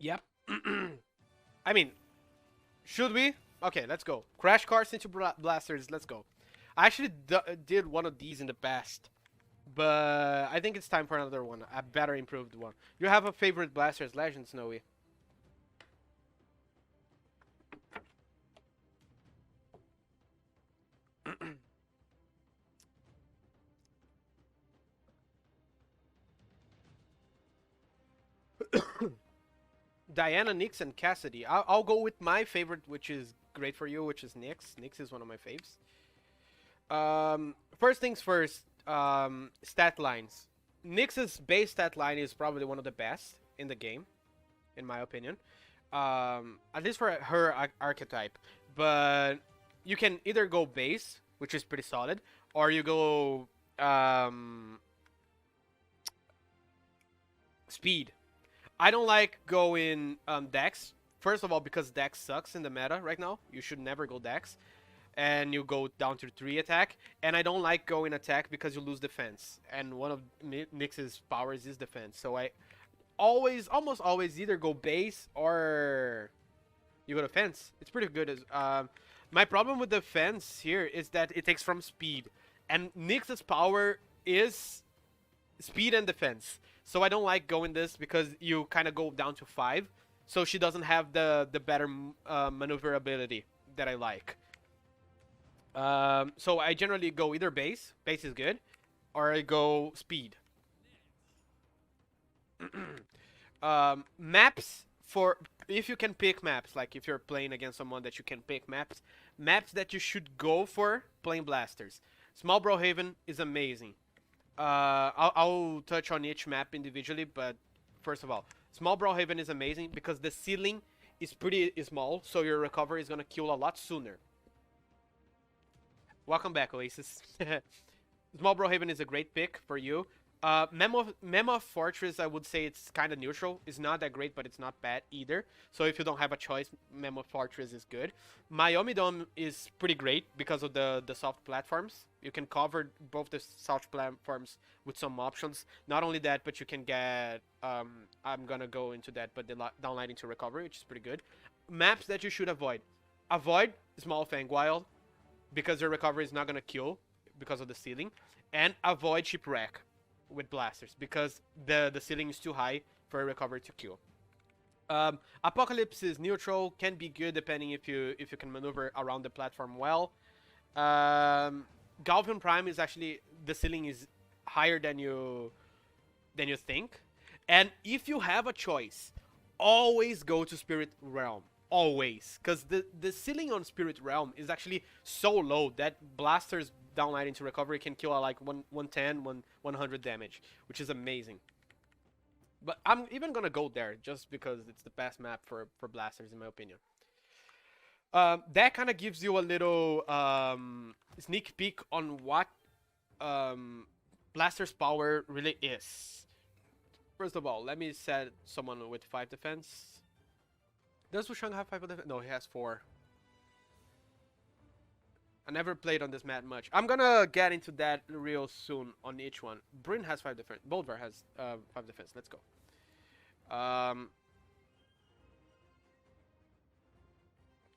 Yep. I mean, should we? Okay, let's go. Crash cars into blasters. Let's go. I actually did one of these in the past, but I think it's time for another one, a better improved one. You have a favorite blasters legend, Snowy? Diana, Nyx, and Cassidy. I'll go with my favorite, which is great for you, which is Nyx. Nyx is one of my faves. First things first, stat lines. Nyx's base stat line is probably one of the best in the game, in my opinion. At least for her archetype. But you can either go base, which is pretty solid, or you go speed. I don't like going Dex. First of all, because Dex sucks in the meta right now. You should never go Dex. And you go down to 3 attack. And I don't like going attack because you lose defense. And one of Nyx's powers is defense. So I almost always either go base or you go defense. It's pretty good. My problem with defense here is that it takes from speed. And Nyx's power is speed and defense. So I don't like going this because you kind of go down to 5. So she doesn't have the better maneuverability that I like. So I generally go either base. Base is good. Or I go speed. Maps for... If you can pick maps, like if you're playing against someone that you can pick maps. Maps that you should go for playing blasters. Small Brohaven is amazing. I'll touch on each map individually, but first of all, Small Brohaven is amazing because the ceiling is pretty small, so your recovery is gonna kill a lot sooner. Welcome back, Oasis. Small Brohaven is a great pick for you. Mammoth Fortress, I would say it's kind of neutral. It's not that great, but it's not bad either. So if you don't have a choice, Mammoth Fortress is good. Myomidome is pretty great because of the soft platforms. You can cover both the soft platforms with some options. Not only that, but you can get... I'm gonna go into that, but the downlighting to recovery, which is pretty good. Maps that you should avoid. Avoid Small Fangwild, because your recovery is not gonna kill because of the ceiling. And avoid Shipwreck with blasters because the ceiling is too high for a recovery to kill. Apocalypse is neutral, can be good depending if you can maneuver around the platform well. Galvian Prime is actually, the ceiling is higher than you think. And if you have a choice, always go to Spirit Realm. Always, because the ceiling on Spirit Realm is actually so low that blasters downlighting to recovery can kill like 110, 100 damage, which is amazing. But I'm even gonna go there just because it's the best map for blasters in my opinion. That kind of gives you a little sneak peek on what blasters power really is. First of all, let me set someone with 5 defense. Does Wushang have 5 defense? No, he has 4. I never played on this map much. I'm gonna get into that real soon on each one. Bryn has 5 defense. Bolvar has 5 defense. Let's go.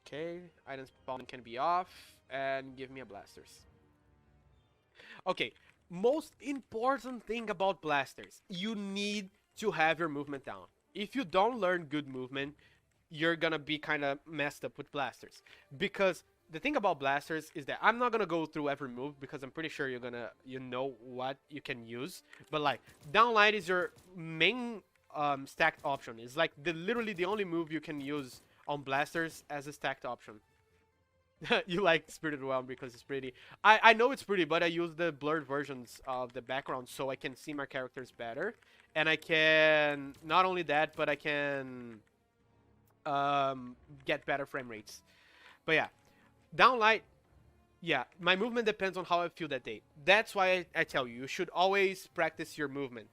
Okay, items spawning can be off, and give me a blasters. Okay, most important thing about blasters, you need to have your movement down. If you don't learn good movement, you're gonna be kind of messed up with blasters. Because the thing about blasters is that I'm not gonna go through every move because I'm pretty sure you know what you can use. But like, downlight is your main stacked option. It's like literally the only move you can use on blasters as a stacked option. You like Spirited Realm because it's pretty. I know it's pretty, but I use the blurred versions of the background so I can see my characters better. And I can, not only that, but I can get better frame rates. But yeah, downlight, yeah, my movement depends on how I feel that day. That's why I tell you should always practice your movement.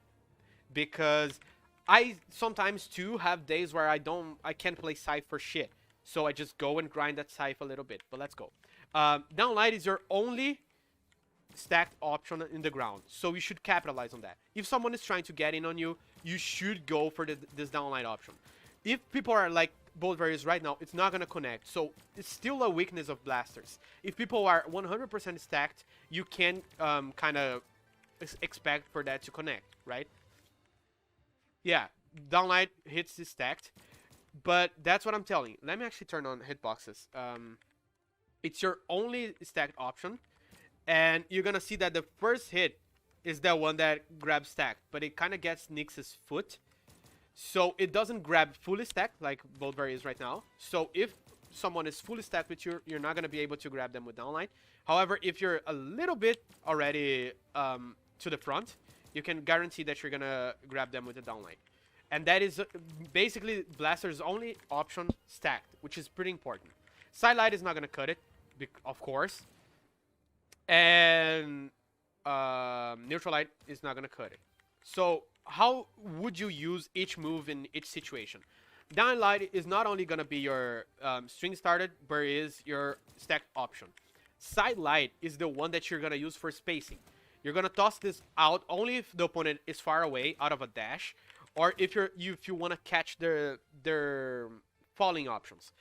Because I sometimes too have days where I can't play Scythe for shit. So I just go and grind that Scythe a little bit. But let's go. Downlight is your only stacked option in the ground. So you should capitalize on that. If someone is trying to get in on you, you should go for this downlight option. if people are like both various right now, it's not gonna connect. So it's still a weakness of blasters. If people are 100% stacked, you can kind of expect for that to connect, right? Yeah, downlight hits is stacked, but that's what I'm telling you. Let me actually turn on hitboxes. It's your only stacked option, and you're gonna see that the first hit is the one that grabs stacked, but it kind of gets Nyx's foot. So it doesn't grab fully stacked like Boldberry is right now. So if someone is fully stacked with you, you're not going to be able to grab them with downline. However, if you're a little bit already to the front, you can guarantee that you're going to grab them with the downline. And that is basically Blaster's only option stacked, which is pretty important. Sidelight is not going to cut it, of course. And Neutral Light is not going to cut it. So how would you use each move in each situation? Downlight is not only going to be your string started, but it is your stacked option. Sidelight is the one that you're going to use for spacing. You're going to toss this out only if the opponent is far away out of a dash, or if you want to catch their falling options.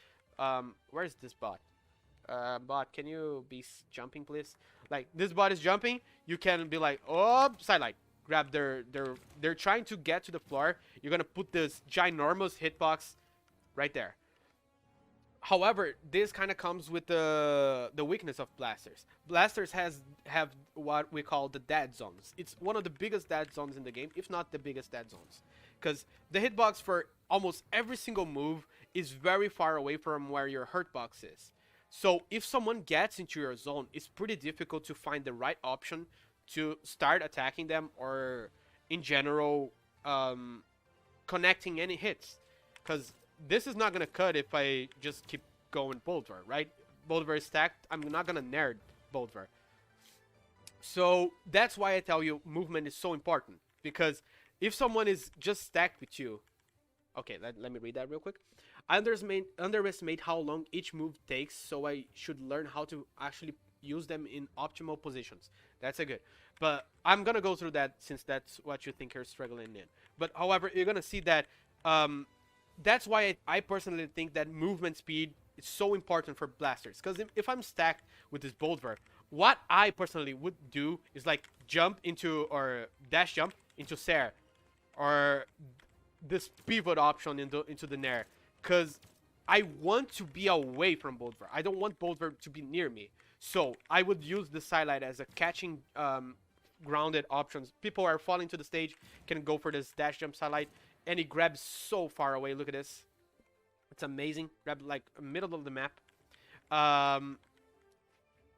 Where's this bot? Bot, can you be jumping, please? Like, this bot is jumping, you can be like, oh, sidelight. Grab they're trying to get to the floor. You're gonna put this ginormous hitbox right there. However, this kind of comes with the weakness of blasters. Blasters have what we call the dead zones. It's one of the biggest dead zones in the game, if not the biggest dead zones, because the hitbox for almost every single move is very far away from where your hurtbox is. So if someone gets into your zone, it's pretty difficult to find the right option to start attacking them, or in general connecting any hits, because this is not gonna cut if I just keep going Boltvar, right? Boltvar is stacked, I'm not gonna nerd Boltvar. So that's why I tell you movement is so important, because if someone is just stacked with you, okay, let me read that real quick. I underestimate how long each move takes, so I should learn how to actually use them in optimal positions. That's a good. But I'm going to go through that since that's what you think you're struggling in. But however, you're going to see that that's why I personally think that movement speed is so important for blasters. Because if I'm stacked with this Boldver, what I personally would do is like jump into, or dash jump into Sair, or this pivot option into the Nair. Because I want to be away from Boldver. I don't want Boldver to be near me. So I would use the sidelight as a catching grounded options. People are falling to the stage, can go for this dash jump sidelight, and he grabs so far away. Look at this. It's amazing. Grab like middle of the map.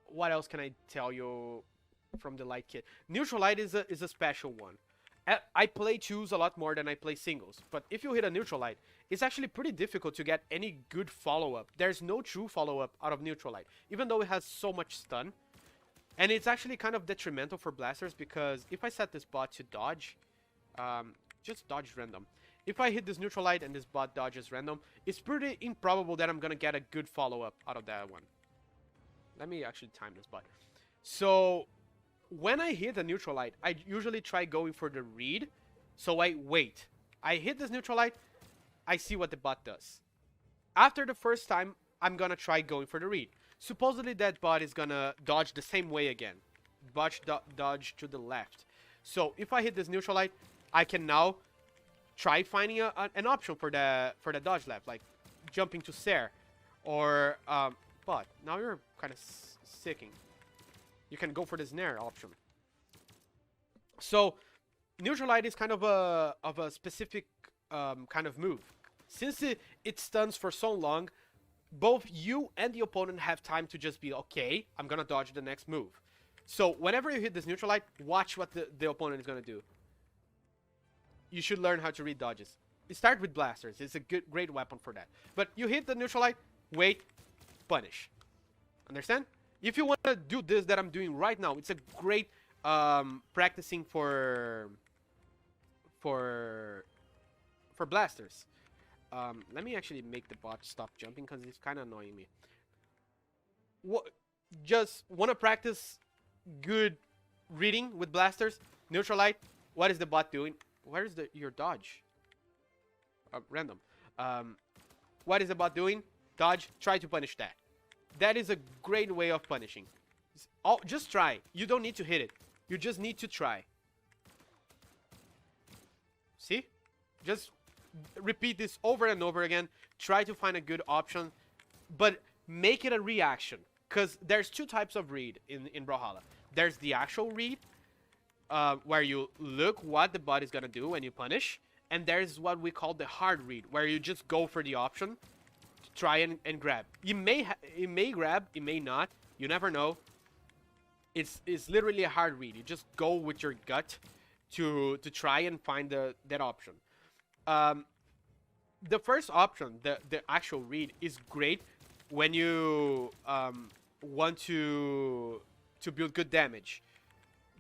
What else can I tell you from the light kit? Neutral light is a special one. I play twos a lot more than I play singles, but if you hit a neutral light, it's actually pretty difficult to get any good follow-up. There's no true follow-up out of neutral light, even though it has so much stun. And it's actually kind of detrimental for blasters, because if I set this bot to dodge, just dodge random. If I hit this neutral light and this bot dodges random, it's pretty improbable that I'm gonna get a good follow-up out of that one. Let me actually time this bot. So when I hit a neutral light, I usually try going for the read. So I wait. I hit this neutral light, I see what the bot does. After the first time, I'm gonna try going for the read. Supposedly that bot is gonna dodge the same way again. Dodge to the left. So if I hit this neutral light, I can now try finding an option for the dodge left, like jumping to Sair, or bot. Now you're kind of sicking. You can go for this Nair option. So neutral light is kind of a specific kind of move. Since it stuns for so long, both you and the opponent have time to just be, okay, I'm gonna dodge the next move. So whenever you hit this neutral light, watch what the opponent is gonna do. You should learn how to read dodges. You start with blasters. It's a great weapon for that. But you hit the neutral light, wait, punish. Understand? If you want to do this that I'm doing right now, it's a great practicing for blasters. Let me actually make the bot stop jumping, because it's kind of annoying me. Just want to practice good reading with blasters. Neutral light. What is the bot doing? Where is your dodge? Random. What is about doing? Dodge, try to punish that. That is a great way of punishing. Just try. You don't need to hit it. You just need to try. See? Just repeat this over and over again. Try to find a good option, but make it a reaction. Because there's two types of read in Brawlhalla. There's the actual read, where you look what the bot is going to do when you punish. And there's what we call the hard read, where you just go for the option to try and grab. You may grab, you may not. You never know. It's literally a hard read. You just go with your gut to try and find that option. The first option, the actual read, is great when you want to build good damage.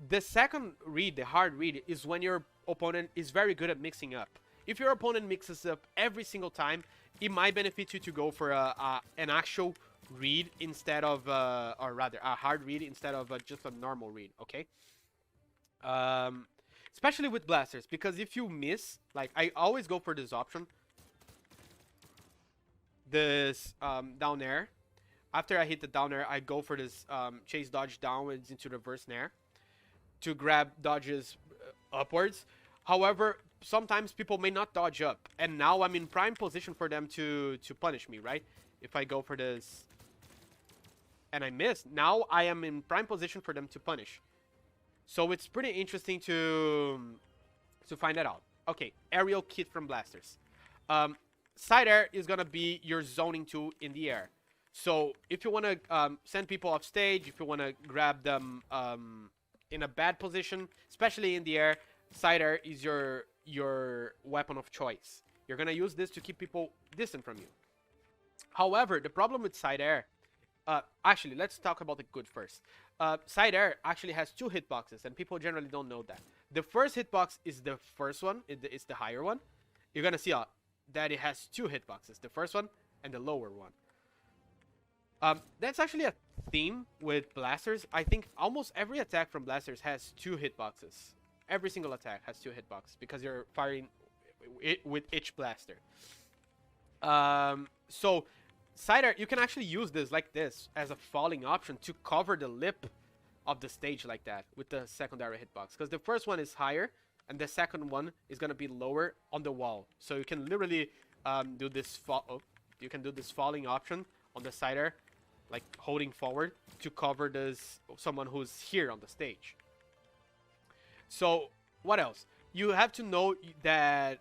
The second read, the hard read, is when your opponent is very good at mixing up. If your opponent mixes up every single time, it might benefit you to go for an actual read instead of, or rather, a hard read instead of just a normal read, okay? Especially with blasters, because if you miss, like, I always go for this option. This down air. After I hit the down air, I go for this chase dodge downwards into reverse nair to grab dodges upwards. However, sometimes people may not dodge up, and now I'm in prime position for them to punish me, right? If I go for this and I miss, now I am in prime position for them to punish. So it's pretty interesting to find that out. Okay, aerial kit from blasters. Side air is gonna be your zoning tool in the air. So if you want to send people off stage, if you want to grab them in a bad position, especially in the air, side air is your weapon of choice. You're gonna use this to keep people distant from you. However, the problem with side air, actually, let's talk about the good first. Side air actually has two hitboxes, and people generally don't know that. The first hitbox is the first one, it's the higher one. You're gonna see that it has two hitboxes, the first one and the lower one. That's actually a theme with blasters. I think almost every attack from blasters has two hitboxes. Every single attack has two hitboxes because you're firing it with each blaster. So side air, you can actually use this like this as a falling option to cover the lip of the stage like that with the secondary hitbox, because the first one is higher and the second one is gonna be lower on the wall. So you can literally do this falling option on the side air, like holding forward to cover this someone who's here on the stage. So what else? You have to know that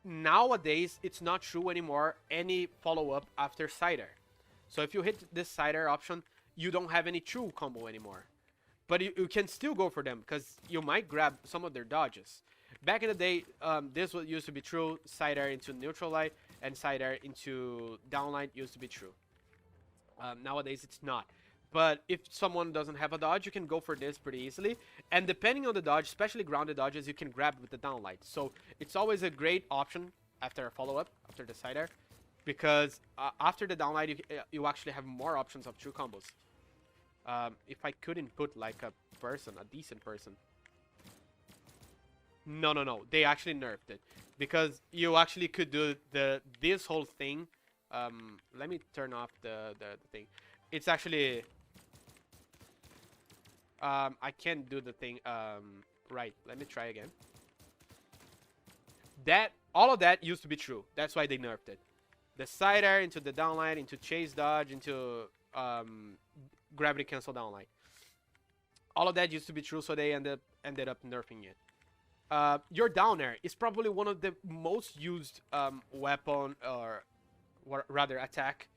nowadays it's not true anymore any follow-up after side air. So if you hit this side air option, you don't have any true combo anymore. But you can still go for them because you might grab some of their dodges. Back in the day, this used to be true. Side air into neutral light and side air into downlight used to be true. Nowadays it's not. But if someone doesn't have a dodge, you can go for this pretty easily. And depending on the dodge, especially grounded dodges, you can grab with the downlight. So it's always a great option after a follow-up, after the side air. Because after the downlight, you actually have more options of true combos. If I couldn't put like a person, a decent person. No. They actually nerfed it. Because you actually could do this whole thing. Let me turn off the thing. It's actually... I can't do the thing. Right, let me try again. All of that used to be true. That's why they nerfed it. The side air into the downlight, into chase dodge, into gravity cancel downlight. All of that used to be true, so they ended up nerfing it. Your down air is probably one of the most used weapon, or rather attack.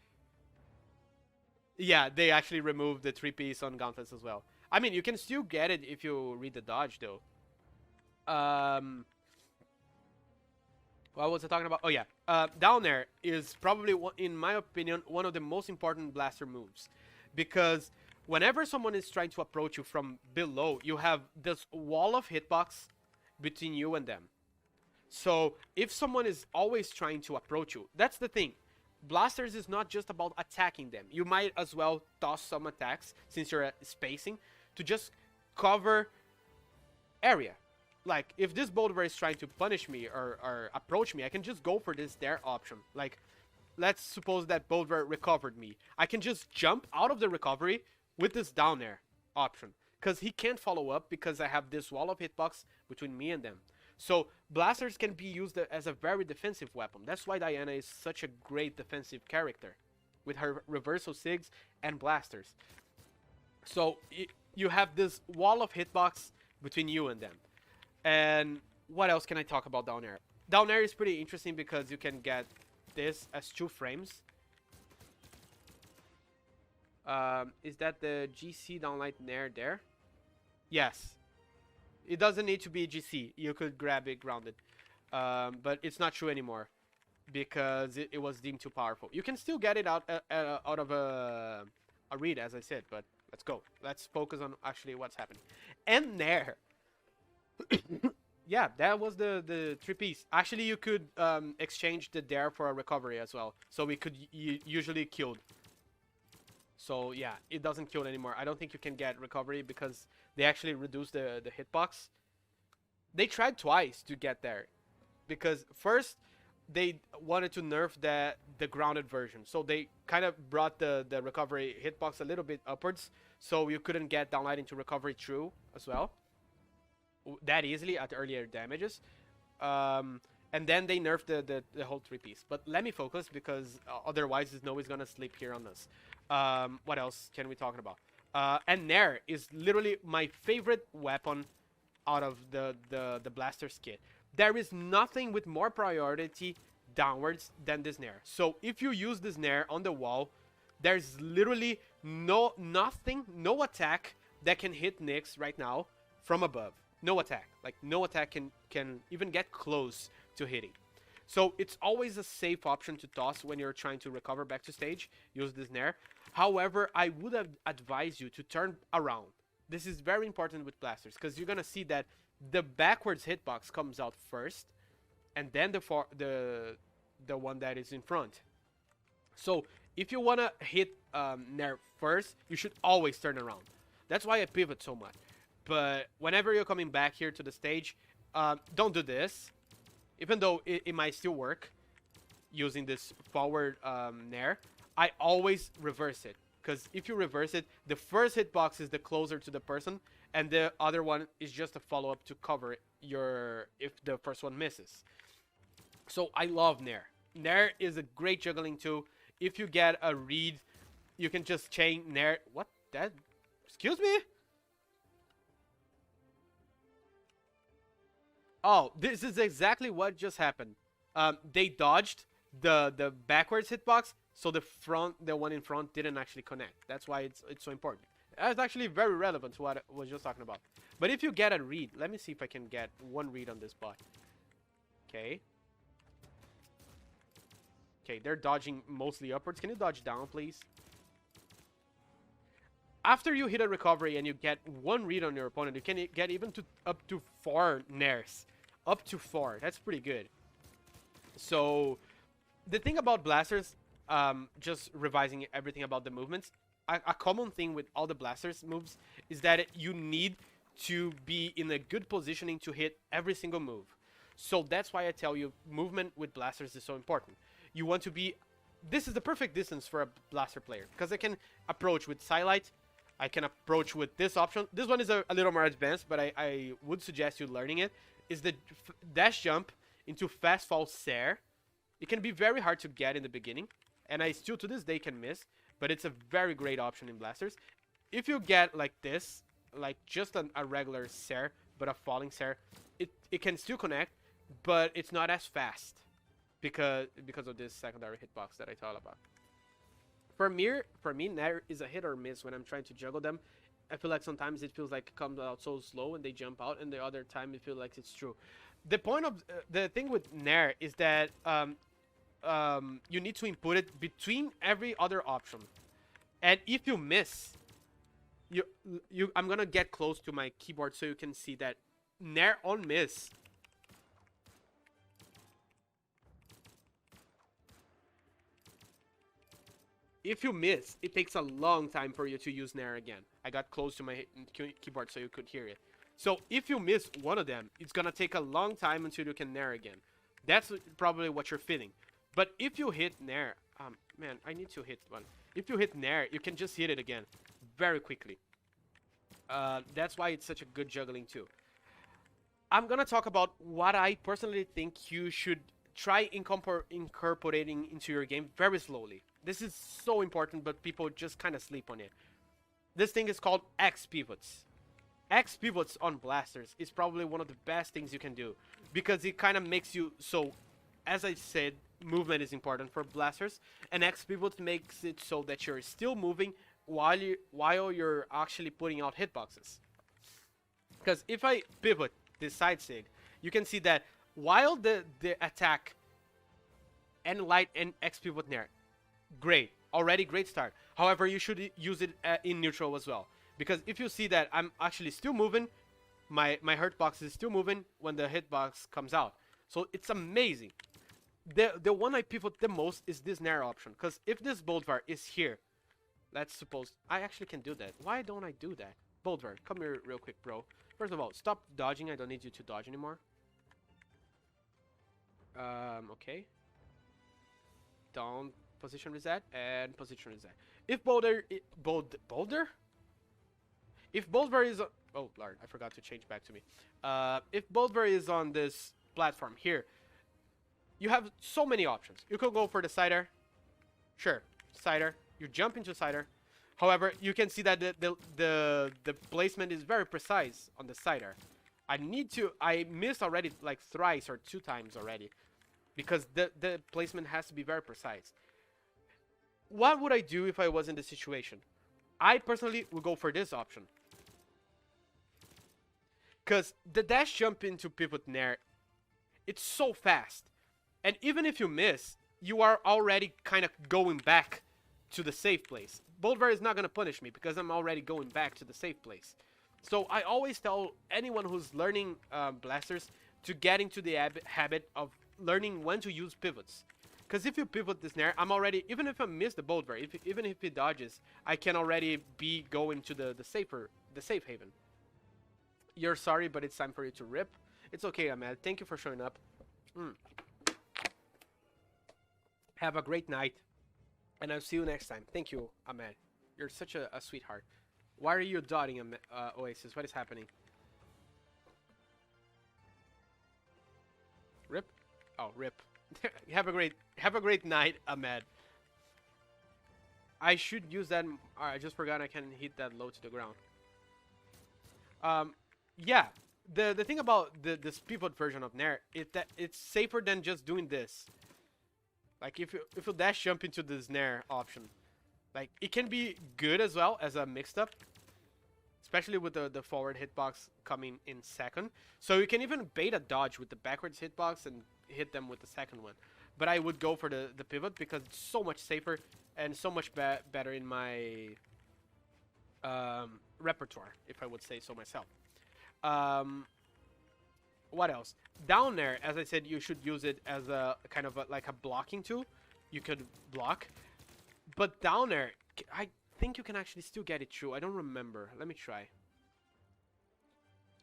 Yeah, they actually removed the 3-piece on gauntlets as well. I mean, you can still get it if you read the dodge, though. What was I talking about? Oh, yeah. Down air is probably, in my opinion, one of the most important blaster moves. Because whenever someone is trying to approach you from below, you have this wall of hitbox between you and them. So if someone is always trying to approach you, that's the thing. Blasters is not just about attacking them. You might as well toss some attacks, since you're spacing, to just cover area. like, if this boulder is trying to punish me or approach me, I can just go for this there option. Like, let's suppose that boulder recovered me. I can just jump out of the recovery with this down air option. Because he can't follow up because I have this wall of hitbox between me and them. So blasters can be used as a very defensive weapon. That's why Diana is such a great defensive character with her reversal sigs and blasters. So you have this wall of hitbox between you and them. And what else can I talk about down air? Down air is pretty interesting because you can get this as 2 frames. Is that the GC downlight nair there? Yes. It doesn't need to be GC. You could grab it grounded. But it's not true anymore because it was deemed too powerful. You can still get it out of a read, as I said, but let's go. Let's focus on actually what's happening. And nair. Yeah, that was the 3-piece. Actually, you could exchange the dare for a recovery as well. So we could usually killed. So yeah, it doesn't kill anymore. I don't think you can get recovery because they actually reduced the hitbox. They tried twice to get there. Because first, they wanted to nerf the grounded version. So they kind of brought the recovery hitbox a little bit upwards. So you couldn't get downlight into recovery true as well. That easily at earlier damages. And then they nerfed the whole 3-piece. But let me focus because otherwise Snow is going to sleep here on us. What else can we talk about? And Nair is literally my favorite weapon out of the Blaster's kit. There is nothing with more priority downwards than this Nair. So if you use this Nair on the wall, there's literally no attack that can hit Nyx right now from above. No attack. Like, no attack can even get close to hitting. So it's always a safe option to toss when you're trying to recover back to stage. Use this Nair. However, I would have advised you to turn around. This is very important with blasters because you're gonna see that the backwards hitbox comes out first, and then the one that is in front. So if you wanna hit Nair first, you should always turn around. That's why I pivot so much. But whenever you're coming back here to the stage, don't do this. Even though it might still work using this forward Nair, I always reverse it. Because if you reverse it, the first hitbox is the closer to the person, and the other one is just a follow-up to cover if the first one misses. So I love Nair. Nair is a great juggling tool. If you get a read, you can just chain Nair. What? That? Excuse me? Oh, this is exactly what just happened. They dodged the backwards hitbox, so the one in front didn't actually connect. That's why it's so important. That's actually very relevant to what I was just talking about. But if you get a read, let me see if I can get one read on this bot. Okay. Okay, they're dodging mostly upwards. Can you dodge down, please? After you hit a recovery and you get one read on your opponent, you can get even up to 4 Nairs. Up to 4. That's pretty good. So, the thing about blasters, just revising everything about the movements, a common thing with all the blasters moves is that you need to be in a good positioning to hit every single move. So that's why I tell you movement with blasters is so important. You want to be... This is the perfect distance for a blaster player because I can approach with Silite. I can approach with this option. This one is a little more advanced, but I would suggest you learning it. Is the dash jump into fast fall Sair. It can be very hard to get in the beginning, and I still to this day can miss, but it's a very great option in blasters. If you get like this, like just a regular Sair, but a falling Sair, it can still connect, but it's not as fast because of this secondary hitbox that I talked about. For me, Nair is a hit or miss when I'm trying to juggle them. I feel like sometimes it feels like it comes out so slow and they jump out, and the other time it feels like it's true. The point of the thing with Nair is that you need to input it between every other option, and if you miss, I'm gonna get close to my keyboard so you can see that Nair on miss. If you miss, it takes a long time for you to use Nair again. I got close to my keyboard so you could hear it. So if you miss one of them, it's gonna take a long time until you can nair again. That's probably what you're feeling. But if you hit nair, man, I need to hit one. If you hit nair, you can just hit it again very quickly. That's why it's such a good juggling too. I'm gonna talk about what I personally think you should try incorporating into your game very slowly. This is so important, but people just kind of sleep on it. This thing is called X pivots. X pivots on blasters is probably one of the best things you can do, because it kind of makes you so, as I said, movement is important for blasters, and X pivot makes it so that you're still moving while you're actually putting out hitboxes. Because if I pivot this side sig, you can see that while the attack and light and X pivot nair, great, already great start. However, you should use it in neutral as well, because if you see that I'm actually still moving, my hurt box is still moving when the hitbox comes out. So it's amazing. The one I pivot the most is this nair option, because if this Boldvar is here, let's suppose I actually can do that. Why don't I do that? Boldvar, come here real quick, bro. First of all, stop dodging. I don't need you to dodge anymore. Okay. Down, position reset, and position reset. If Boulder... Boulder? If Boldvar is... Oh, Lord, I forgot to change back to me. If Boldvar is on this platform here, you have so many options. You could go for the sider. Sure, sider. You jump into sider. However, you can see that the placement is very precise on the sider. I missed already like thrice or 2 times already, because the placement has to be very precise. What would I do if I was in this situation? I personally would go for this option, because the dash jump into pivot nair, it's so fast, and even if you miss, you are already kind of going back to the safe place. Boldvar is not going to punish me because I'm already going back to the safe place. So I always tell anyone who's learning blasters to get into the habit of learning when to use pivots. Because if you pivot this nair, I'm already, even if I miss the Boldvar, even if he dodges, I can already be going to the safe haven. You're sorry, but it's time for you to rip. It's okay, Ahmed. Thank you for showing up. Have a great night. And I'll see you next time. Thank you, Ahmed. You're such a sweetheart. Why are you dotting, Oasis? What is happening? Rip? Oh, rip. have a great night, Ahmed. I should use that. I just forgot I can hit that low to the ground. Yeah. The thing about this pivot version of Nair is that it's safer than just doing this. Like if you dash jump into this Nair option, like it can be good as well as a mixed up, especially with the forward hitbox coming in second. So you can even bait a dodge with the backwards hitbox and hit them with the second one. But I would go for the pivot because it's so much safer and so much better in my repertoire, if I would say so myself. What else? Down there, as I said, you should use it as a kind of like a blocking tool. You could block. But down there, I think you can actually still get it through. I don't remember. Let me try.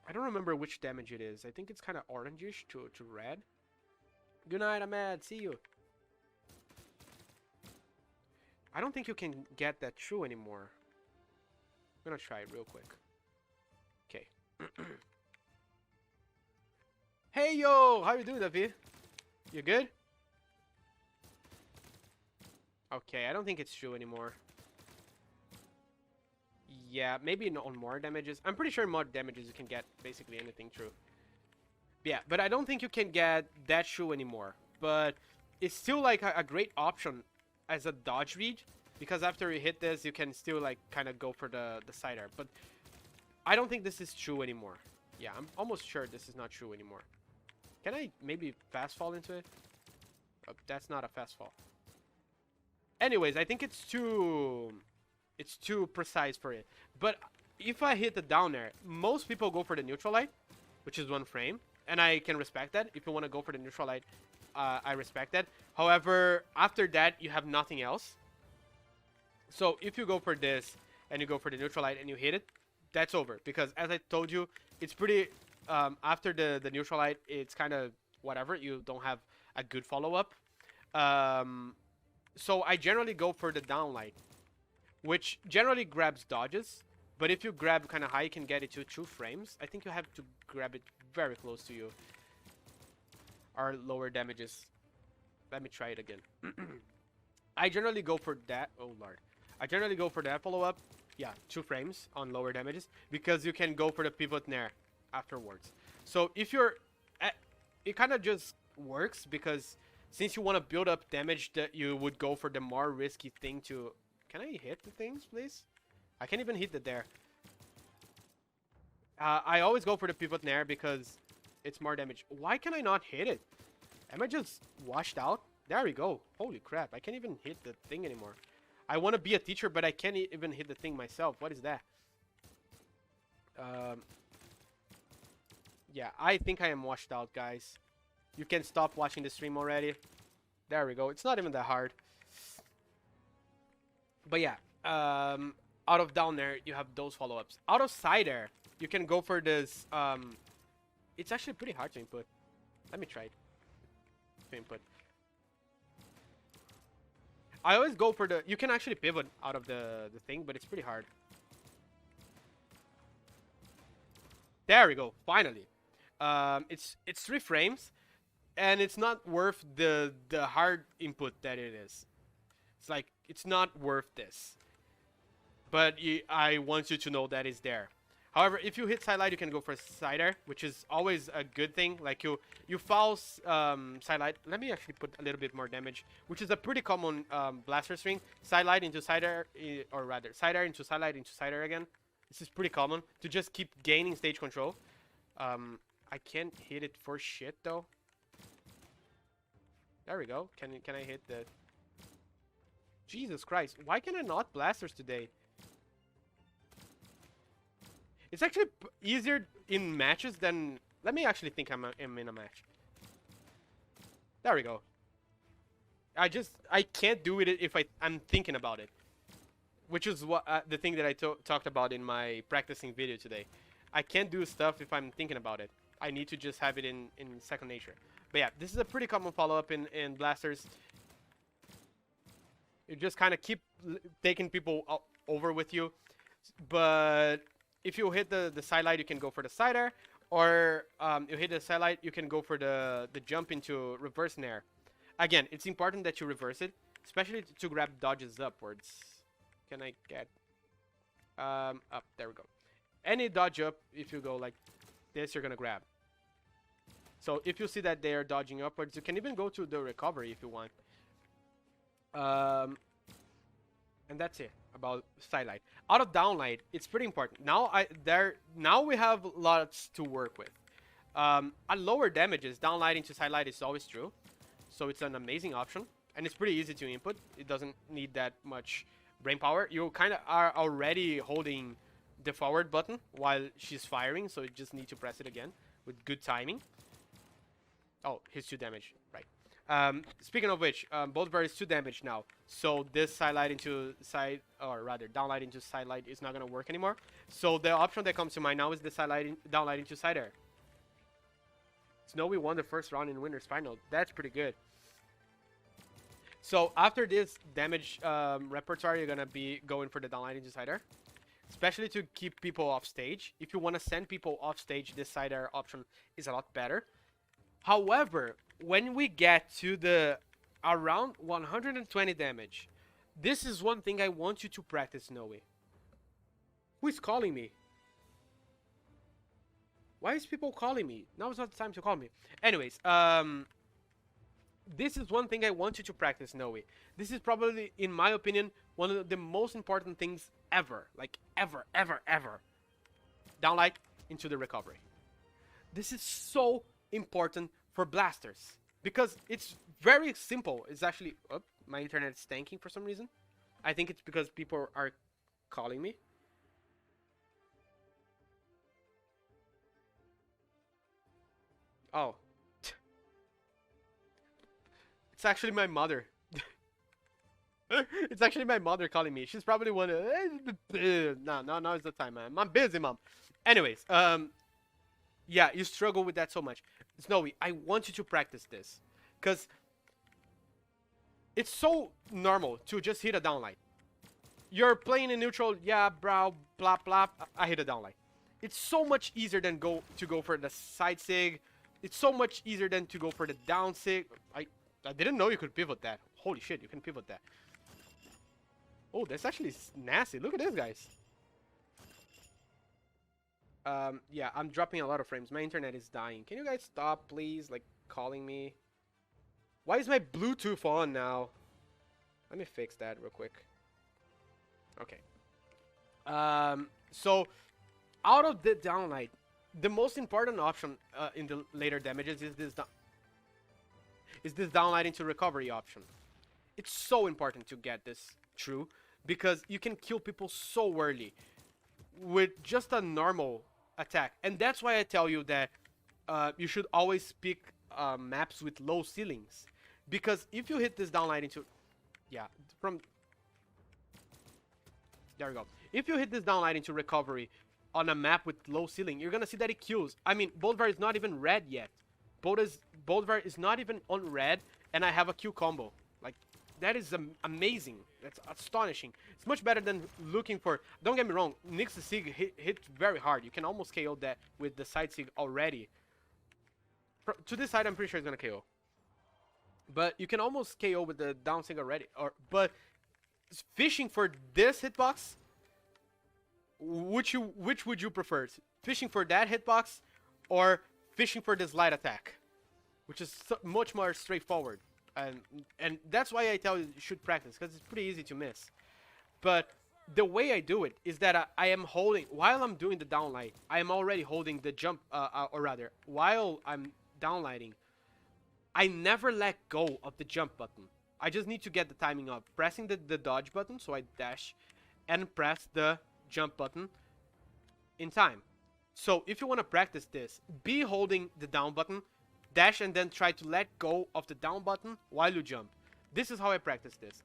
I don't remember which damage it is. I think it's kind of orangish to red. Good night, Ahmed. See you. I don't think you can get that through anymore. I'm gonna try it real quick. Okay. Hey, yo! How you doing, David? You good? Okay, I don't think it's true anymore. Yeah, maybe on more damages. I'm pretty sure more damages you can get basically anything true. Yeah, but I don't think you can get that true anymore. But it's still like a great option as a dodge read, because after you hit this, you can still like kind of go for the sider. But I don't think this is true anymore. Yeah, I'm almost sure this is not true anymore. Can I maybe fast fall into it? Oh, that's not a fast fall. Anyways, I think it's too precise for it. But if I hit the down air, most people go for the neutral light, which is 1 frame, and I can respect that. If you want to go for the neutral light, I respect that. However, after that, you have nothing else. So if you go for this and you go for the neutral light and you hit it, that's over. Because as I told you, it's pretty, after the neutral light, it's kind of whatever. You don't have a good follow-up. So I generally go for the downlight, which generally grabs dodges. But if you grab kind of high, you can get it to 2 frames. I think you have to grab it very close to you. Or lower damages. Let me try it again. I generally go for that. Oh, Lord. I generally go for that follow-up. Yeah, 2 frames on lower damages. Because you can go for the pivot nair afterwards. So if you're... it kind of just works because since you want to build up damage, that you would go for the more risky thing to... Can I hit the things, please? I can't even hit it there. I always go for the pivot nair because it's more damage. Why can I not hit it? Am I just washed out? There we go. Holy crap. I can't even hit the thing anymore. I want to be a teacher, but I can't even hit the thing myself. What is that? Yeah, I think I am washed out, guys. You can stop watching the stream already. There we go. It's not even that hard. But yeah, out of down there, you have those follow-ups. Out of side air, you can go for this. It's actually pretty hard to input. Let me try it. To input. I always go for the... You can actually pivot out of the thing, but it's pretty hard. There we go. Finally. It's 3 frames, and it's not worth the hard input that it is. It's like, it's not worth this. But I want you to know that it's there. However, if you hit sidelight, you can go for side air, which is always a good thing. Like you foul sidelight. Let me actually put a little bit more damage, which is a pretty common blaster string. Sidelight into side air, or rather, side air into sidelight into side air again. This is pretty common to just keep gaining stage control. I can't hit it for shit though. There we go. Can I hit the... Jesus Christ! Why can I not blasters today? It's actually easier in matches than... Let me actually think I'm in a match. There we go. I can't do it if I'm thinking about it. Which is what the thing that I talked about in my practicing video today. I can't do stuff if I'm thinking about it. I need to just have it in second nature. But yeah, this is a pretty common follow-up in blasters. You just kind of keep taking people over with you. But if you hit the side light, you can go for the side air. Or you hit the side light, you can go for the jump into reverse nair. Again, it's important that you reverse it, especially to grab dodges upwards. Can I get up? There we go. Any dodge up, if you go like this, you're gonna grab. So if you see that they are dodging upwards, you can even go to the recovery if you want. And that's it about sidelight. Out of downlight, it's pretty important. Now we have lots to work with. At lower damages, downlight into sidelight is always true, so it's an amazing option, and it's pretty easy to input. It doesn't need that much brain power. You kind of are already holding the forward button while she's firing, so you just need to press it again with good timing. Oh, he's 2 damage, right. Speaking of which, both is 2 damage now. So this sidelight into side, or rather downlight into sidelight is not gonna work anymore. So the option that comes to mind now is the downlight into side air. Snowy won the first round in winners final. That's pretty good. So after this damage repertoire, you're gonna be going for the downlight into side air, especially to keep people off stage. If you want to send people off stage, this side air option is a lot better. However, when we get to the around 120 damage, this is one thing I want you to practice, Snowy. Who is calling me? Why is people calling me? Now is not the time to call me. Anyways, this is one thing I want you to practice, Snowy. This is probably, in my opinion, one of the most important things ever. Like, ever. Downlight into the recovery. This is so important for blasters because it's very simple. It's actually... Oh, my internet is tanking for some reason. I think it's because people are calling me. Oh. It's actually my mother. It's actually my mother calling me. She's probably one of no, it's the time, man. I'm busy, mom. Anyways, yeah, you struggle with that so much. Snowy, I want you to practice this, cause it's so normal to just hit a downlight. You're playing in neutral, yeah, bro, blah blah. I hit a downlight. It's so much easier than go for the side sig. It's so much easier than to go for the down sig. I didn't know you could pivot that. Holy shit, you can pivot that. Oh, that's actually nasty. Look at this, guys. Yeah, I'm dropping a lot of frames. My internet is dying. Can you guys stop, please? Like, calling me. Why is my Bluetooth on now? Let me fix that real quick. Okay. So, out of the downlight, the most important option in the later damages is this downlight into recovery option. It's so important to get this true because you can kill people so early with just a normal attack. And that's why I tell you that you should always pick maps with low ceilings. Because if you hit this downlight into... Yeah, there we go. If you hit this downlight into recovery on a map with low ceiling, you're gonna see that it kills. I mean, Bolvar is not even red yet. Bolvar is not even on red, and I have a Q combo. Like, that is amazing. That's astonishing. It's much better than looking for... Don't get me wrong, Nyx's Sig hit very hard. You can almost KO that with the side Sig already. To this side, I'm pretty sure it's gonna KO. But you can almost KO with the down Sig already. But fishing for this hitbox, which would you prefer? Fishing for that hitbox or fishing for this light attack, which is much more straightforward. And that's why I tell you should practice, because it's pretty easy to miss. But the way I do it is that I am holding, while I'm doing the downlight, I am already holding the jump, or rather, while I'm downlighting, I never let go of the jump button. I just need to get the timing of pressing the dodge button, so I dash, and press the jump button in time. So if you want to practice this, be holding the down button, dash, and then try to let go of the down button while you jump. This is how I practice this.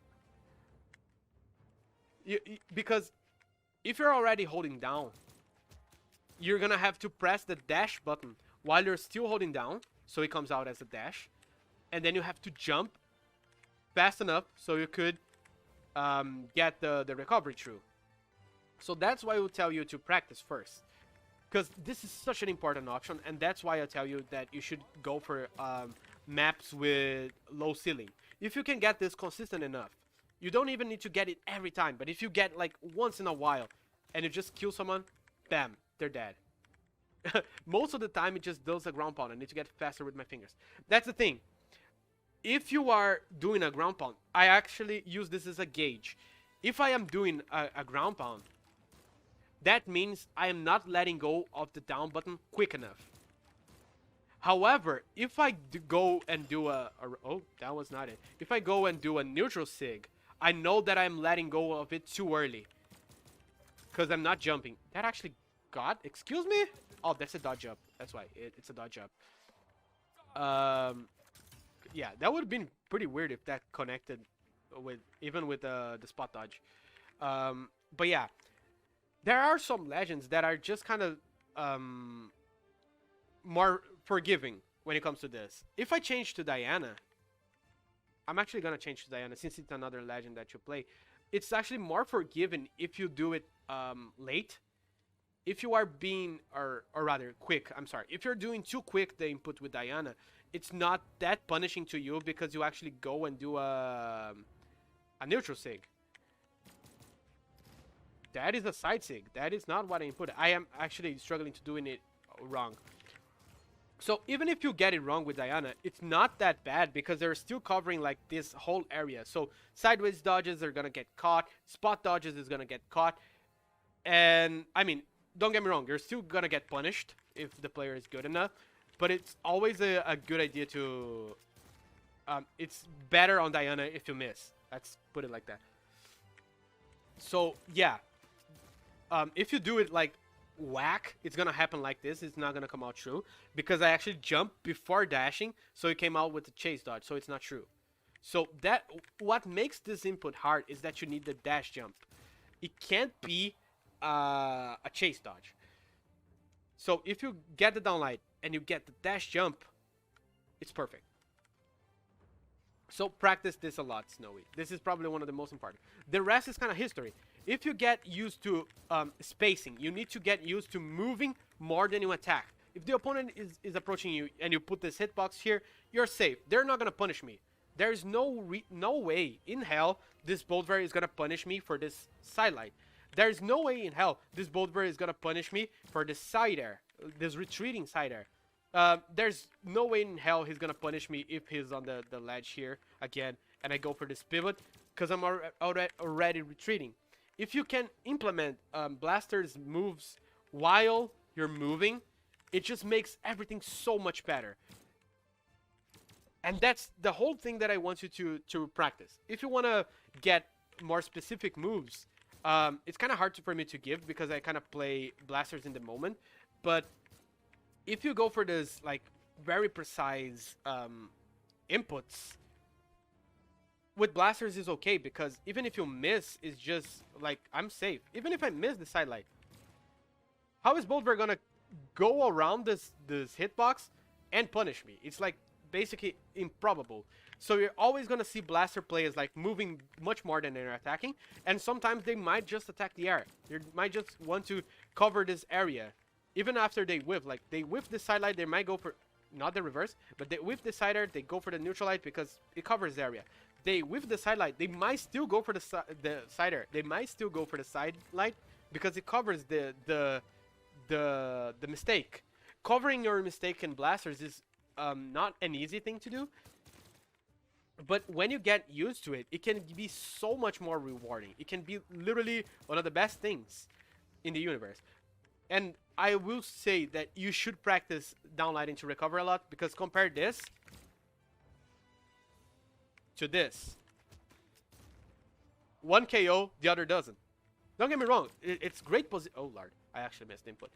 Because if you're already holding down, you're gonna have to press the dash button while you're still holding down, so it comes out as a dash, and then you have to jump fast enough so you could get the recovery through. So that's why I will tell you to practice first, because this is such an important option, and that's why I tell you that you should go for maps with low ceiling. If you can get this consistent enough, you don't even need to get it every time, but if you get like once in a while and you just kill someone, bam, they're dead. Most of the time it just does a ground pound. I need to get faster with my fingers. That's the thing. If you are doing a ground pound, I actually use this as a gauge. If I am doing a ground pound, that means I am not letting go of the down button quick enough. However, if I go and do oh, that was not it. If I go and do a neutral sig, I know that I'm letting go of it too early, because I'm not jumping. That actually got... Excuse me? Oh, that's a dodge up. That's why. It's a dodge up. Yeah, that would have been pretty weird if that connected with... Even with the spot dodge. But yeah. There are some legends that are just kind of more forgiving when it comes to this. If I change to Diana, I'm actually gonna change to Diana since it's another legend that you play. It's actually more forgiving if you do it late. If you are being, or rather quick, I'm sorry. If you're doing too quick the input with Diana, it's not that punishing to you because you actually go and do a neutral sig. That is a side sig. That is not what I input. I am actually struggling to doing it wrong. So even if you get it wrong with Diana, it's not that bad because they're still covering like this whole area. So sideways dodges are gonna get caught. Spot dodges is gonna get caught. And I mean, don't get me wrong, you're still gonna get punished if the player is good enough. But it's always a good idea to... it's better on Diana if you miss. Let's put it like that. So yeah. If you do it like whack, it's gonna happen like this. It's not gonna come out true because I actually jumped before dashing, so it came out with the chase dodge, so it's not true. So that what makes this input hard is that you need the dash jump. It can't be a chase dodge. So if you get the downlight and you get the dash jump, it's perfect. So practice this a lot, Snowy. This is probably one of the most important. The rest is kind of history. If you get used to spacing, you need to get used to moving more than you attack. If the opponent is approaching you and you put this hitbox here, you're safe. They're not going to punish me. There's no way in hell this Boltver is going to punish me for this sidelight. There's no way in hell this Boltver is going to punish me for this side air, this retreating side air. There's no way in hell he's gonna punish me if he's on the ledge here again and I go for this pivot because I'm already retreating. If you can implement Blaster's moves while you're moving, it just makes everything so much better. And that's the whole thing that I want you to practice. If you want to get more specific moves, it's kind of hard for me to give because I kind of play Blasters in the moment, but if you go for this like very precise inputs with Blasters is okay because even if you miss, it's just like I'm safe. Even if I miss the sidelight, how is Boltver gonna go around this hitbox and punish me? It's like basically improbable. So you're always gonna see Blaster players like moving much more than they're attacking, and sometimes they might just attack the air. They might just want to cover this area. Even after they whiff, like they whiff the sidelight, they might go for, not the reverse, but they whiff the side air, they go for the neutral light because it covers the area. They whiff the sidelight, they might still go for the side air. They might still go for the side light because it covers the mistake. Covering your mistake in Blasters is not an easy thing to do. But when you get used to it, it can be so much more rewarding. It can be literally one of the best things in the universe. And I will say that you should practice downlighting to recover a lot because compare this to this. One KO, the other doesn't. Don't get me wrong, it's great position. Oh lord, I actually missed input.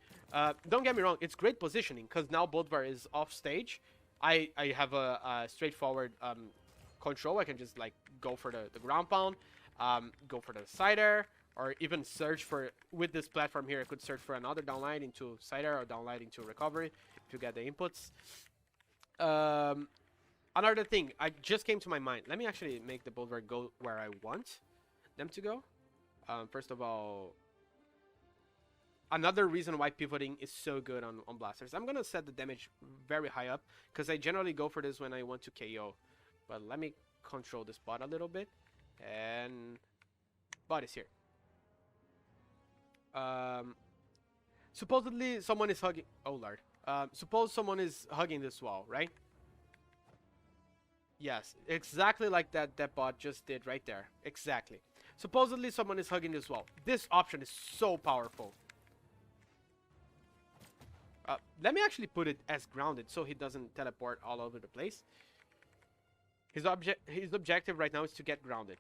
Don't get me wrong, it's great positioning because now Boltver is off stage. I have a straightforward control. I can just like go for the ground pound, go for the side air, or even search for, with this platform here, I could search for another downlight into side air or downlight into recovery if you get the inputs. Another thing, I just came to my mind. Let me actually make the Boltver go where I want them to go. First of all, another reason why pivoting is so good on Blasters. I'm going to set the damage very high up because I generally go for this when I want to KO. But let me control this bot a little bit. And bot is here. Supposedly someone is hugging. Oh lord. Suppose someone is hugging this wall, right? Yes, exactly like that bot just did right there. Exactly. Supposedly someone is hugging this wall. This option is so powerful. Let me actually put it as grounded so he doesn't teleport all over the place. His objective right now is to get grounded.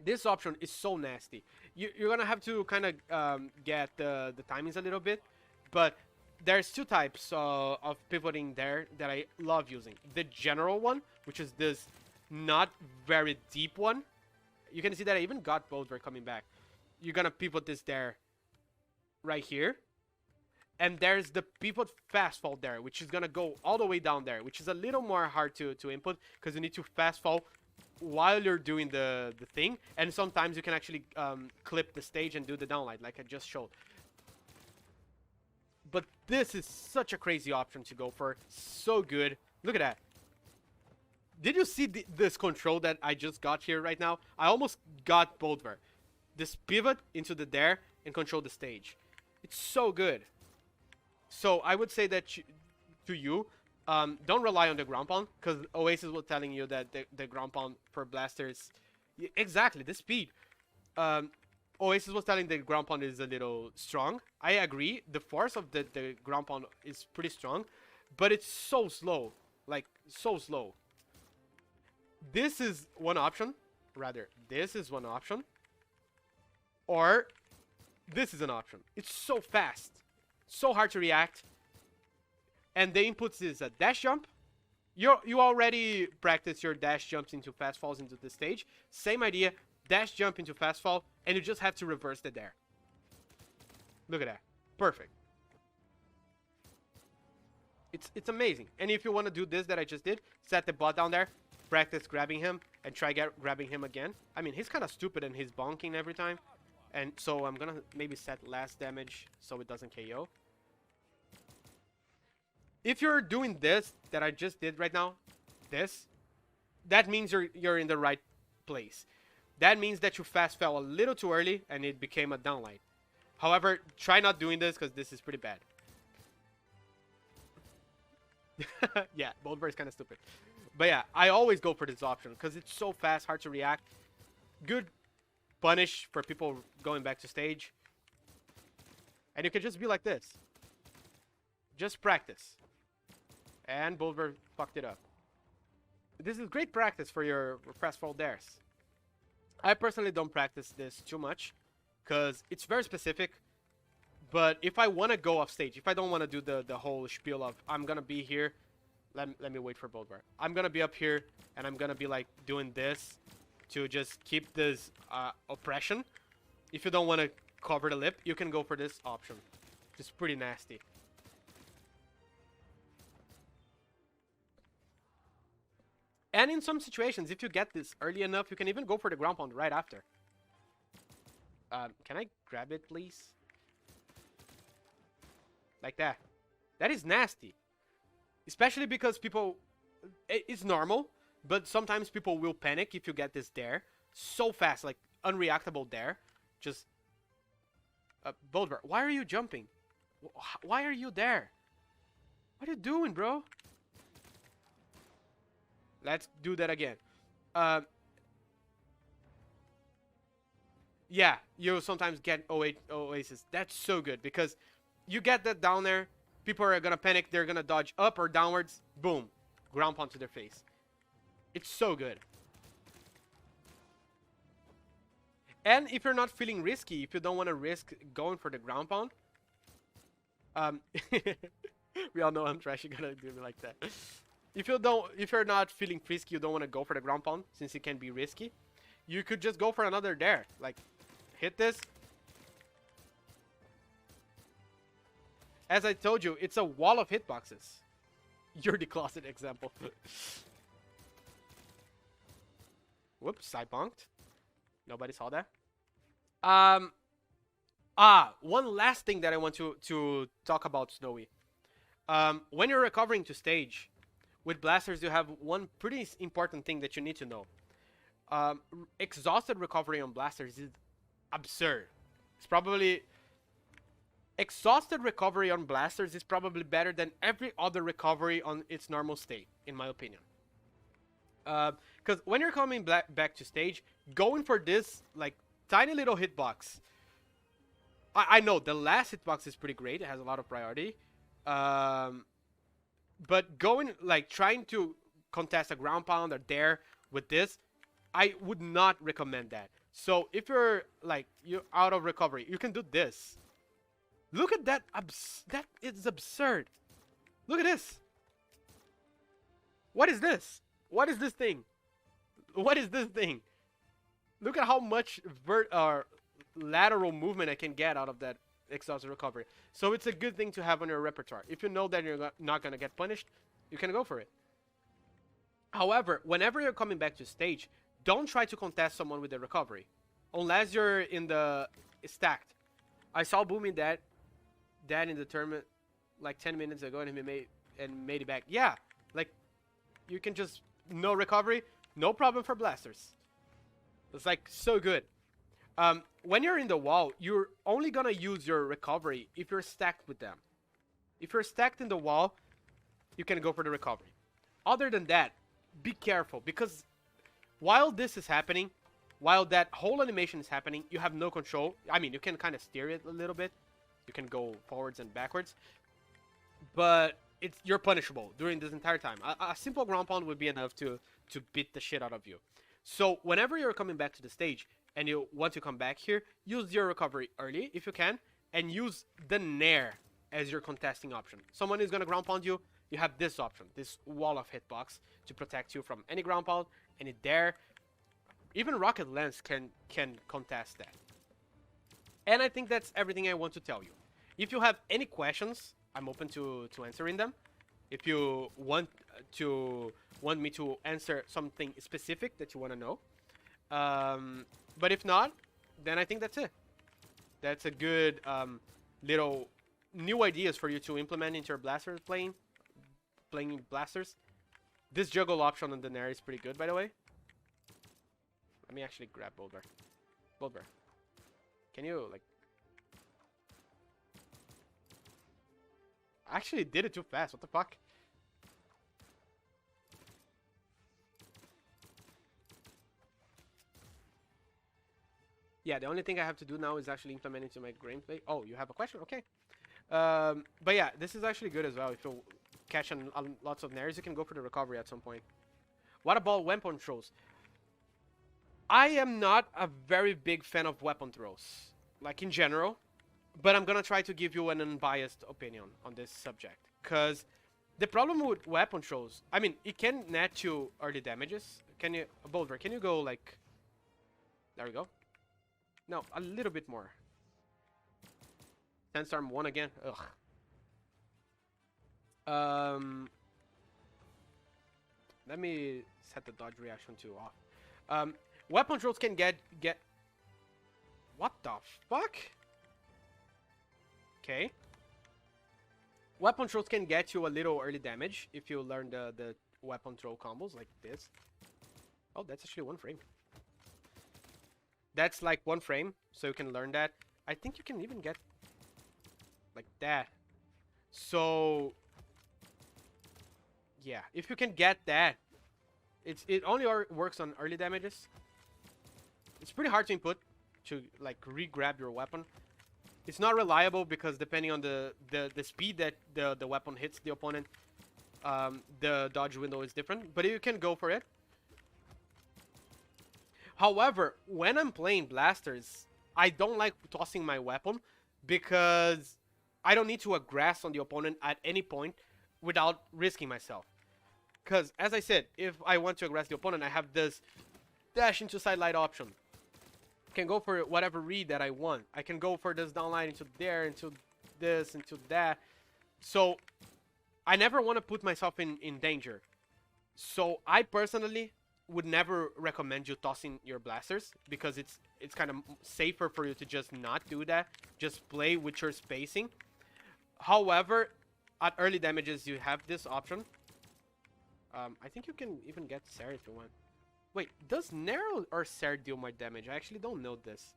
This option is so nasty. You're gonna have to kind of get the timings a little bit, but there's two types of pivoting there that I love using. The general one, which is this not very deep one. You can see that I even got Boltver coming back. You're gonna pivot this there, right here. And there's the pivot fast fall there, which is gonna go all the way down there, which is a little more hard to input because you need to fast fall while you're doing the thing, and sometimes you can actually clip the stage and do the downlight like I just showed. But this is such a crazy option to go for. So good. Look at that. Did you see this control that I just got here right now? I almost got Boltver. This pivot into the there and control the stage. It's so good. So I would say that to you, don't rely on the ground pound, because Oasis was telling you that the ground pound for Blasters, exactly, the speed. Oasis was telling the ground pound is a little strong. I agree, the force of the ground pound is pretty strong, but it's so slow, like so slow. This is one option, rather, this is one option, or this is an option. It's so fast, so hard to react. And the inputs is a dash jump. You already practice your dash jumps into fast falls into the stage. Same idea, dash jump into fast fall, and you just have to reverse the dare. Look at that. Perfect. It's amazing. And if you want to do this that I just did, set the bot down there, practice grabbing him, and try grabbing him again. I mean, he's kind of stupid and he's bonking every time. And so I'm gonna maybe set less damage so it doesn't KO. If you're doing this that I just did right now, that means you're in the right place. That means that you fast fell a little too early and it became a downline. However, try not doing this because this is pretty bad. Yeah, Boulder is kind of stupid. But yeah, I always go for this option because it's so fast, hard to react. Good punish for people going back to stage. And you can just be like this. Just practice. And Boulder fucked it up. This is great practice for your fast fall dares. I personally don't practice this too much because it's very specific. But if I want to go off stage, if I don't want to do the whole spiel of I'm going to be here, let me wait for Boulder. I'm going to be up here and I'm going to be like doing this to just keep this oppression. If you don't want to cover the lip, you can go for this option. It's pretty nasty. And in some situations, if you get this early enough, you can even go for the ground pound right after. Can I grab it, please? Like that. That is nasty. Especially because people... It's normal, but sometimes people will panic if you get this dare. So fast, like unreactable dare. Just... Boulder, why are you jumping? Why are you there? What are you doing, bro? Let's do that again. Yeah, you sometimes get Oasis. That's so good because you get that down there. People are going to panic. They're going to dodge up or downwards. Boom. Ground pound to their face. It's so good. And if you're not feeling risky, if you don't want to risk going for the ground pound. We all know I'm trash. You're going to do me like that. If you're not feeling frisky, you don't want to go for the ground pound since it can be risky. You could just go for another dare. Like, hit this. As I told you, it's a wall of hitboxes. You're the closet example. Whoops, I bonked. Nobody saw that. One last thing that I want to talk about, Snowy. When you're recovering to stage, with blasters, you have one pretty important thing that you need to know. Exhausted recovery on blasters is absurd. It's probably... Exhausted recovery on blasters is probably better than every other recovery on its normal state, in my opinion. Because when you're coming back to stage, going for this, like, tiny little hitbox... I know, the last hitbox is pretty great. It has a lot of priority. But going, like, trying to contest a ground pound or dare with this, I would not recommend that. So if you're, like, you're out of recovery, you can do this. Look at that. That is absurd. Look at this. What is this? What is this thing? What is this thing? Look at how much lateral movement I can get out of that exhausted recovery. So it's a good thing to have on your repertoire. If you know that you're not going to get punished, you can go for it. However, whenever you're coming back to stage, don't try to contest someone with the recovery. Unless you're in the stacked. I saw Boomy dead in the tournament like 10 minutes ago and he made it back. Yeah, like you can just no recovery, no problem for blasters. It's like so good. When you're in the wall, you're only gonna use your recovery if you're stacked with them. If you're stacked in the wall, you can go for the recovery. Other than that, be careful because while this is happening, while that whole animation is happening, you have no control. I mean, you can kind of steer it a little bit. You can go forwards and backwards. But you're punishable during this entire time. A simple ground pound would be enough to beat the shit out of you. So whenever you're coming back to the stage and you want to come back here, use your recovery early if you can. And use the Nair as your contesting option. Someone is going to ground pound you. you have this option, this wall of hitbox to protect you from any ground pound, any dare. Even rocket lance can contest that. And I think that's everything I want to tell you. If you have any questions, I'm open to answering them. If you want me to answer something specific that you want to know. But if not, then I think that's it. That's a good little new ideas for you to implement into your blaster playing blasters. This juggle option on the Nair is pretty good, by the way. Let me actually grab Boulder. Boulder, can you like? I actually did it too fast. What the fuck? Yeah, the only thing I have to do now is actually implement into my gameplay. Oh, you have a question? Okay. But yeah, this is actually good as well. If you catch on lots of nairs, you can go for the recovery at some point. What about weapon throws? I am not a very big fan of weapon throws, like in general. But I'm gonna try to give you an unbiased opinion on this subject. Because the problem with weapon throws, I mean, it can net you early damages. Can you, Boulder, can you go like... There we go. No, a little bit more. Sandstorm 1 again. Ugh. Let me set the dodge reaction to off. Weapon throws can get... What the fuck? Okay. Weapon throws can get you a little early damage if you learn the weapon throw combos like this. Oh, that's actually 1 frame. That's like 1 frame, so you can learn that. I think you can even get like that. So yeah, if you can get that, it only works on early damages. It's pretty hard to input to like re-grab your weapon. It's not reliable because depending on the speed that the weapon hits the opponent, the dodge window is different. But you can go for it. However, when I'm playing blasters, I don't like tossing my weapon because I don't need to aggress on the opponent at any point without risking myself. Because, as I said, if I want to aggress the opponent, I have this dash into sidelight option. I can go for whatever read that I want. I can go for this downline into there, into this, into that. So, I never want to put myself in danger. So, I personally would never recommend you tossing your blasters because it's kind of safer for you to just not do that. Just play with your spacing. However, at early damages, you have this option. I think you can even get Sarah if you want. Wait, does Narrow or Sarah deal more damage? I actually don't know this.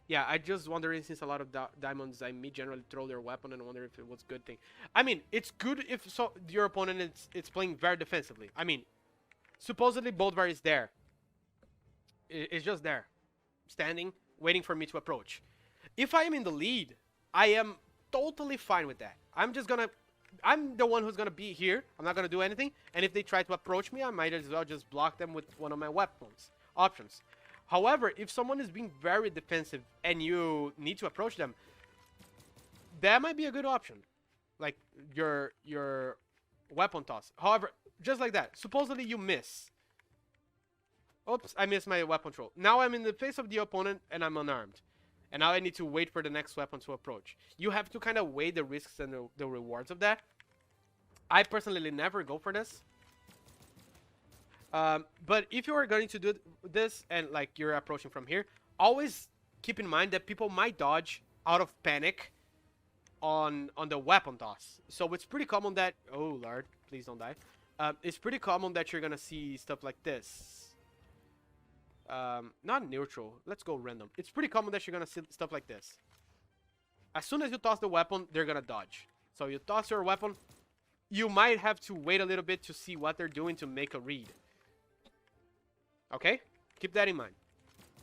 Yeah, I just wondering since a lot of diamonds I meet generally throw their weapon and wonder if it was a good thing. I mean, it's good if your opponent it's playing very defensively. I mean, supposedly Boldvar is there. It's just there, standing, waiting for me to approach. If I am in the lead, I am totally fine with that. I'm the one who's gonna be here. I'm not gonna do anything. And if they try to approach me, I might as well just block them with one of my weapons options. However, if someone is being very defensive and you need to approach them, that might be a good option. Like your weapon toss. However, just like that, supposedly you miss. Oops, I missed my weapon throw. Now I'm in the face of the opponent and I'm unarmed. And now I need to wait for the next weapon to approach. You have to kind of weigh the risks and the rewards of that. I personally never go for this. But if you are going to do this and like you're approaching from here, always keep in mind that people might dodge out of panic on the weapon toss. So it's pretty common that... Oh, Lord, please don't die. It's pretty common that you're going to see stuff like this. Not neutral. Let's go random. It's pretty common that you're going to see stuff like this. As soon as you toss the weapon, they're going to dodge. So you toss your weapon, you might have to wait a little bit to see what they're doing to make a read. Okay? Keep that in mind.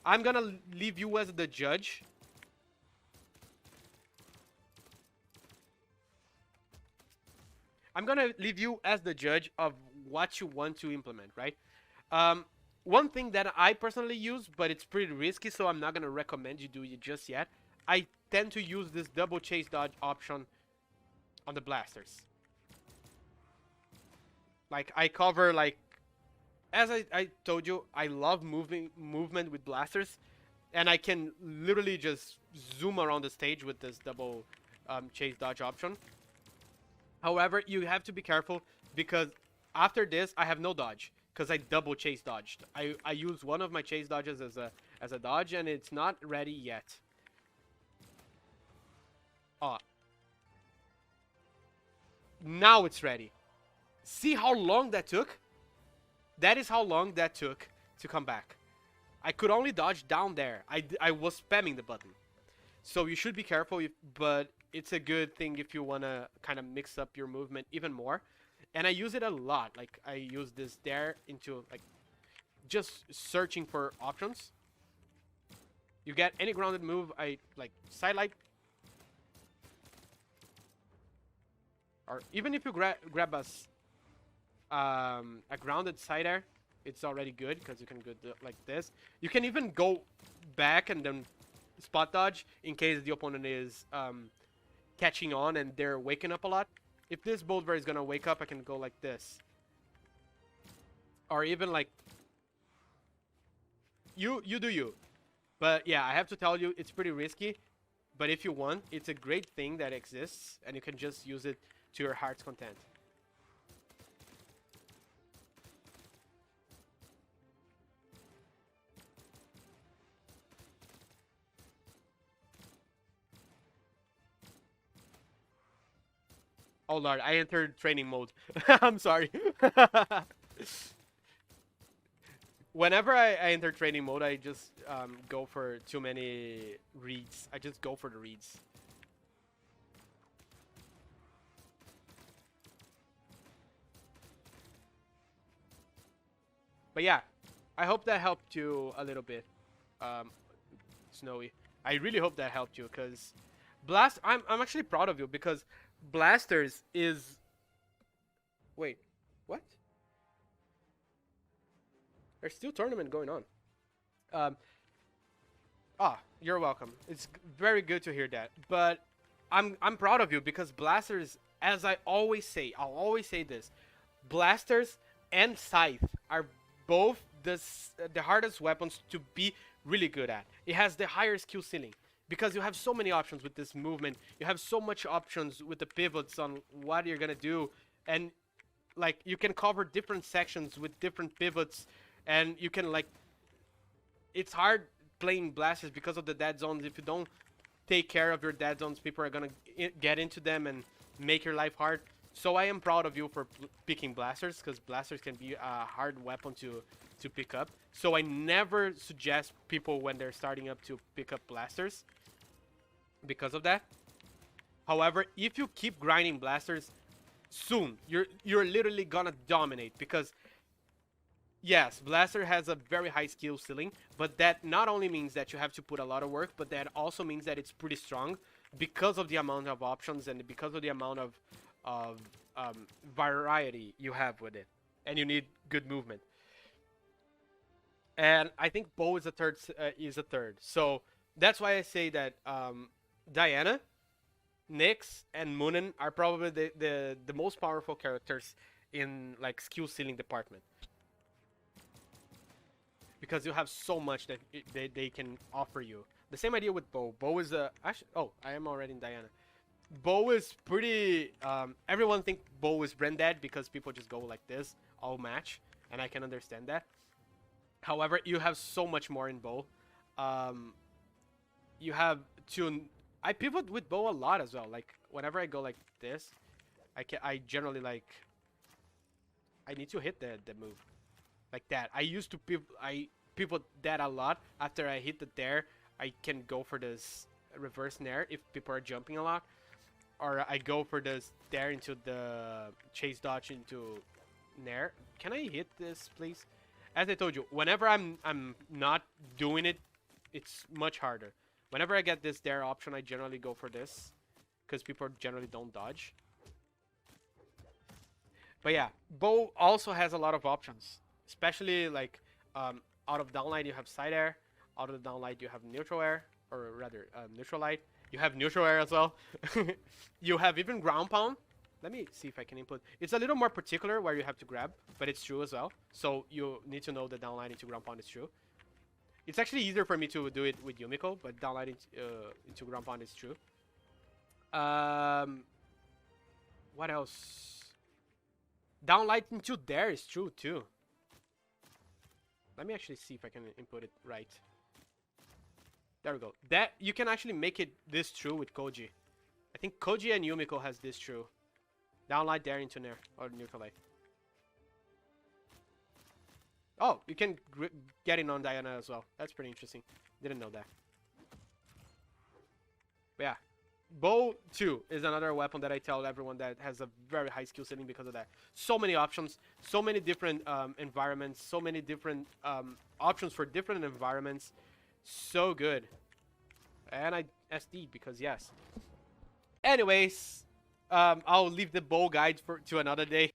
I'm going to leave you as the judge. I'm going to leave you as the judge of what you want to implement, right? One thing that I personally use, but it's pretty risky, so I'm not going to recommend you do it just yet. I tend to use this double chase dodge option on the blasters. Like I cover like, as I told you, I love movement with blasters, and I can literally just zoom around the stage with this double chase dodge option. However, you have to be careful because after this I have no dodge because I double chase dodged. I use one of my chase dodges as a dodge, and it's not ready yet. Oh, now it's ready. See how long that took? That is how long that took to come back. I could only dodge down there. I was spamming the button. So you should be careful, but it's a good thing if you want to kind of mix up your movement even more. And I use it a lot. Like, I use this there into, like, just searching for options. You get any grounded move, I, like, sidelight. Or even if you grab a grounded side air, it's already good because you can go like this. You can even go back and then spot dodge in case the opponent is catching on and they're waking up a lot. If this Boltver is gonna wake up, I can go like this. Or even like, you do you. But yeah, I have to tell you, it's pretty risky. But if you want, it's a great thing that exists, and you can just use it to your heart's content. Oh lord, I entered training mode. I'm sorry. Whenever I enter training mode, I just go for too many reads. I just go for the reads. But yeah, I hope that helped you a little bit, Snowy. I really hope that helped you, because I'm actually proud of you, because Blasters is... Wait, what? There's still tournament going on. You're welcome. It's very good to hear that. But I'm proud of you, because Blasters, as I always say, I'll always say this, Blasters and Scythe are both the hardest weapons to be really good at. It has the higher skill ceiling, because you have so many options with this movement. You have so much options with the pivots on what you're gonna do, and like you can cover different sections with different pivots, and you can like, it's hard playing Blasters because of the dead zones. If you don't take care of your dead zones, people are gonna get into them and make your life hard. So I am proud of you for picking Blasters, because Blasters can be a hard weapon to pick up. So I never suggest people when they're starting up to pick up Blasters because of that. However, if you keep grinding Blasters, soon you're literally gonna dominate, because yes, Blaster has a very high skill ceiling, but that not only means that you have to put a lot of work, but that also means that it's pretty strong because of the amount of options and because of the amount of variety you have with it, and you need good movement. And I think Bo is a third. So that's why I say that Diana, Nyx, and Moonin are probably the most powerful characters in like skill ceiling department, because you have so much that they can offer you. The same idea with Bo. Bo is actually, oh, I am already in Diana. Bo is pretty, everyone think Bo is brain dead because people just go like this all match, and I can understand that. However, you have so much more in Bo. You have to, I pivot with Bo a lot as well. Like whenever I go like this, I generally like, I need to hit the move like that. I used to pivot that a lot. After I hit the dare, I can go for this reverse nair if people are jumping a lot. Or I go for this dare into the chase dodge into nair. Can I hit this, please? As I told you, whenever I'm not doing it, it's much harder. Whenever I get this dare option, I generally go for this, because people generally don't dodge. But yeah, Bo also has a lot of options, especially like out of downlight you have side air, out of the downlight you have neutral air, or rather neutral light, You have neutral air as well. You have even ground pound. Let me see if I can input. It's a little more particular where you have to grab, but it's true as well. So you need to know that downlight into ground pound is true. It's actually easier for me to do it with Yumiko, but downlight into ground pound is true. What else? Downlight into there is true too. Let me actually see if I can input it right. There we go. That you can actually make it this true with Koji. I think Koji and Yumiko has this true. Downlight there into Nair or neutral light. Oh, you can get in on Diana as well. That's pretty interesting. Didn't know that. But yeah, bow 2 is another weapon that I tell everyone that has a very high skill ceiling because of that. So many options, so many different environments, so many different options for different environments. So good. And I SD because yes. Anyways, I'll leave the bow guide to another day.